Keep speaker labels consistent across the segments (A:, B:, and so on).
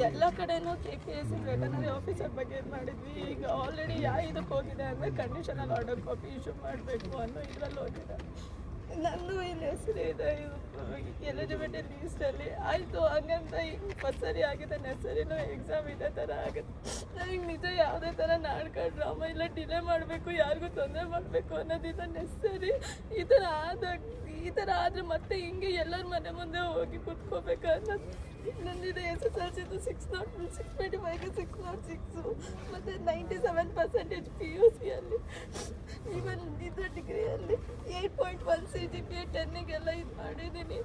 A: ಎಲ್ಲ ಕಡೆನೂ KPSC veterinary officer ಬಗ್ಗೆ ಇದು ಮಾಡಿದ್ವಿ. ಈಗ ಆಲ್ರೆಡಿ ಇದಕ್ಕೆ ಹೋಗಿದೆ ಅಂದರೆ ಕಂಡೀಷನಲ್ ಆರ್ಡರ್ ಕಾಪಿ ಇಶ್ಯೂ ಮಾಡಬೇಕು ಅನ್ನೋ ಇದರಲ್ಲಿ ಹೋಗಿದೆ. ನಂದು ಇಲ್ಲಿ ಹೆಸರು ಇದೆ ಎಲಿಜಿಬಿಲಿಟಿ ಲೀಸ್ಟಲ್ಲಿ. ಆಯಿತು ಹಂಗಂತ ಈಗ ಫಸ್ಟ್ ಸರಿ ಆಗಿದೆ, ನೆಕ್ಸ್ಟ್ ಸರಿನೂ ಎಕ್ಸಾಮ್ ಇದೇ ಥರ ಆಗುತ್ತೆ. ನನಗೆ ನಿಜ ಯಾವುದೇ ಥರ ನಾಟಕ ಡ್ರಾಮಾ ಇಲ್ಲ ಡಿಲೇ ಮಾಡಬೇಕು, ಯಾರಿಗೂ ತೊಂದರೆ ಮಾಡಬೇಕು ಅನ್ನೋದಿಲ್ಲ. ನೆಕ್ಸ್ಟ್ ಸರಿ ಈ ಥರ ಆದರೆ ಮತ್ತೆ ಹಿಂಗೆ ಎಲ್ಲರ ಮನೆ ಮುಂದೆ ಹೋಗಿ ಕೂತ್ಕೋಬೇಕು ಅನ್ನೋದು ನಂದಿದೆ. SSLCದು 625ಗೆ 606 ಮತ್ತು 97% PUCಯಲ್ಲಿ, ಈವನ್ ಇದು ಡಿಗ್ರಿಯಲ್ಲಿ 8.1 CGPA 10ಗೆಲ್ಲ ಇದು ಮಾಡಿದ್ದೀನಿ.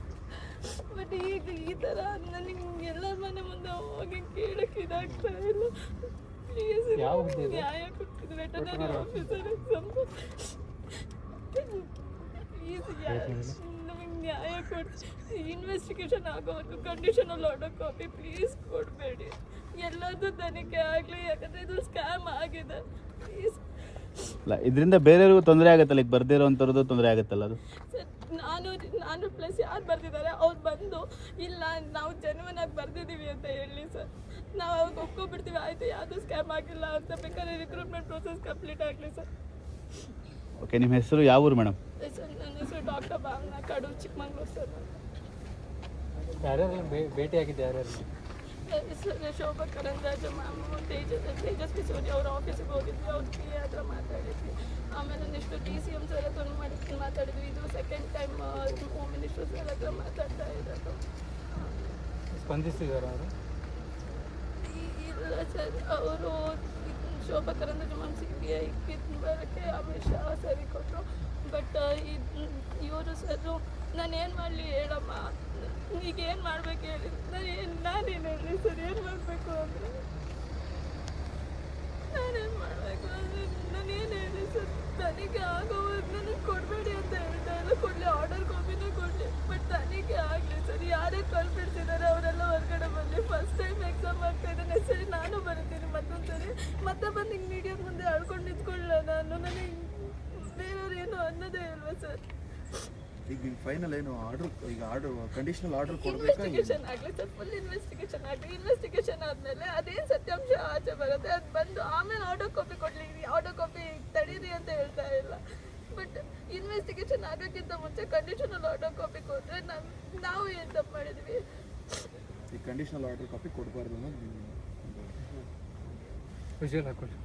A: ಬಟ್ ಈಗ ಈ ಥರ ನನಗೆ ಎಲ್ಲರ ಮನೆ ಮುಂದೆ ಹೋಗಿ ಕೇಳಕ್ಕೆ ಇದಾಗ್ತಾ ಇಲ್ಲ. ಪ್ಲೀಸ್ ನ್ಯಾಯ ಕೊಡ್ತಿದ್ದು ವೆಟನರಿ ಆಫೀಸರ್ ಎಕ್ಸಾಮ್ ಪ್ಲೀಸ್ ನಮಗೆ ನ್ಯಾಯ ಕೊಡ್ಸಿ. ಇನ್ವೆಸ್ಟಿಗೇಷನ್ ಆಗೋವರೆಗೂ ಕಂಡೀಷನಲ್ ಆರ್ಡರ್ ಕಾಪಿ ಪ್ಲೀಸ್ ಕೊಡಬೇಡಿ. ಎಲ್ಲದೂ ತನಿಖೆ ಆಗಲಿ, ಯಾಕಂದರೆ ಇದು ಸ್ಕ್ಯಾಮ್ ಆಗಿದೆ. ಪ್ಲೀಸ್
B: ಇಲ್ಲ ಇದರಿಂದ ಬೇರೆಯವ್ರಿಗೂ ತೊಂದರೆ ಆಗುತ್ತಲ್ಲ, ಈಗ ಬರ್ದಿರೋವಂಥವ್ರದ್ದು ತೊಂದರೆ ಆಗುತ್ತಲ್ಲ ಅದು.
A: ಸರ್ ನಾನು ಪ್ಲಸ್ ಯಾರು ಬರ್ದಿದ್ದಾರೆ ಅವ್ರು ಬಂದು ಇಲ್ಲ ನಾವು ಜೆನ್ಯೂನ್ ಆಗಿ ಬರ್ದಿದ್ದೀವಿ ಅಂತ ಹೇಳಿ ಸರ್, ನಾವು ಅವ್ರಿಗೆ ಒಪ್ಕೊಬಿಡ್ತೀವಿ. ಆಯಿತು ಯಾವುದೂ ಸ್ಕ್ಯಾಮ್ ಆಗಿಲ್ಲ ಅಂತ, ಬೇಕಾದ್ರೆ ರಿಕ್ರೂಟ್ಮೆಂಟ್ ಪ್ರೊಸೆಸ್ ಕಂಪ್ಲೀಟ್ ಆಗಲಿ ಸರ್.
B: ಓಕೆ, ನಿಮ್ಮ ಹೆಸರು ಯಾವ ಊರು ಮೇಡಮ್?
A: ಸರ್ ನನ್ನ ಹೆಸರು ಡಾಕ್ಟರ್ ಭಾವನಾ, ಕಡೂರು, ಚಿಕ್ಕಮಂಗ್ಳೂರು ಸರ್.
C: ಯಾರ್ಯಾರು ಭೇಟಿ ಆಗಿದ್ದು? ಯಾರ್ಯಾರು?
A: ಸರ್ ಶೋಭಾ ಕರಂದ್ರಾಜು ಮ್ಯಾಮು, ತೇಜಸ್ವಿ ಸೂರ್ಯ ಅವ್ರ ಆಫೀಸಿಗೆ ಹೋಗಿದ್ವಿ, ಅವ್ರ PA ಹತ್ರ ಮಾತಾಡಿದ್ವಿ. ಆಮೇಲೆ ಒಂದಿಷ್ಟು DCM ಸರ್ ಹತ್ರ ಮಾತಾಡಿದ್ವಿ. ಇದು second time home minister sir ಹತ್ರ ಮಾತಾಡ್ತಾ ಇರೋದು.
C: ಸ್ಪಂದಿಸಿದಾರ ಅವರು?
A: ಇಲ್ಲ ಸರ್, ಅವರು ಶೋಭಾ ಕರಂದ್ರಾಜು ಮ್ಯಾಮ್ CBI ಬರೋಕ್ಕೆ ಅಮಿತ್ ಶಾ ಸರಿ ಕೊಟ್ಟರು. ಬಟ್ ಇವರು ಸರ್ ನಾನೇನು ಮಾಡಲಿ ಹೇಳಮ್ಮ, ಈಗ ಏನು ಮಾಡಬೇಕು ಹೇಳಿ, ನಾನೇನು ಹೇಳಿ ಸರ್, ಏನು ಮಾಡಬೇಕು ಅಂದರೆ ನಾನೇನು ಮಾಡಬೇಕು ಅಂದರೆ ನಾನೇನು ಹೇಳಿ ಸರ್, ತನಿಖೆ ಆಗೋವರೆಗೂ ನನಗೆ ಕೊಡಬೇಡಿ ಅಂತ ಹೇಳ್ತಾ ಇಲ್ಲ. ಕೊಡಲಿ, ಆರ್ಡರ್ ಕಾಪಿನೇ ಕೊಡಲಿ, ಬಟ್ ತನಿಖೆ ಆಗಲಿ ಸರ್. ಯಾರೇ ಕಳ್ಬಿಡ್ತಿದ್ದಾರೆ ಅವರೆಲ್ಲ ಹೊರಗಡೆ ಬರಲಿ. ಫಸ್ಟ್ ಟೈಮ್ ಎಕ್ಸಾಮ್ ಆಗ್ತಾ ಇದೆ, ನೆಕ್ಸ್ಟ್ ಸರಿ ನಾನು ಬರುತ್ತೀನಿ ಮತ್ತೊಂದು ಸರಿ. ಮತ್ತೆ ಬಂದು ಹಿಂಗೆ ಮೀಡಿಯಾ ಮುಂದೆ ಆಡ್ಕೊಂಡು ನಿಂತ್ಕೊಳ್ಳ ನಾನು, ನನಗೆ ಬೇರೆಯವ್ರು ಏನು ಅನ್ನೋದೇ ಇಲ್ವಾ ಸರ್?
D: ಈಗ ಫೈನಲ್ ಏನು ಆರ್ಡರ್, ಈಗ ಕಂಡೀಷನಲ್ ಆರ್ಡರ್ ಕೊಡಬೇಕಾ?
A: ಇನ್ವೆಸ್ಟಿಗೇಷನ್ ಆಗಲಿ ಸರ್, ಫುಲ್ ಇನ್ವೆಸ್ಟಿಗೇಷನ್ ಆಗಲಿ. ಇನ್ವೆಸ್ಟಿಗೇಷನ್ ಆದಮೇಲೆ ಅದೇನು ಸತ್ಯಾಂಶ ಆಚೆ ಬರುತ್ತೆ ಅದು ಬಂದು ಆಮೇಲೆ ಆರ್ಡರ್ ಕಾಪಿ ಕೊಡಲಿ. ಆರ್ಡರ್ ಕಾಪಿ ತಡೀರಿ ಅಂತ ಹೇಳ್ತಾ ಇಲ್ಲ, ಬಟ್ ಇನ್ವೆಸ್ಟಿಗೇಷನ್ ಆಗೋಕ್ಕಿಂತ ಮುಂಚೆ ಕಂಡೀಷನಲ್ ಆರ್ಡರ್ ಕಾಪಿ ಕೊಟ್ಟರೆ ನಾವು ಏನು ತಪ್ಪು ಮಾಡಿದ್ವಿ?
D: ಈ ಕಂಡೀಷನಲ್ ಆರ್ಡರ್ ಕಾಪಿ ಕೊಡಬಾರ್ದು ಅನ್ನೋದು
C: ವಿಷಯ ಹಾಕೊಳ್ಳಿ.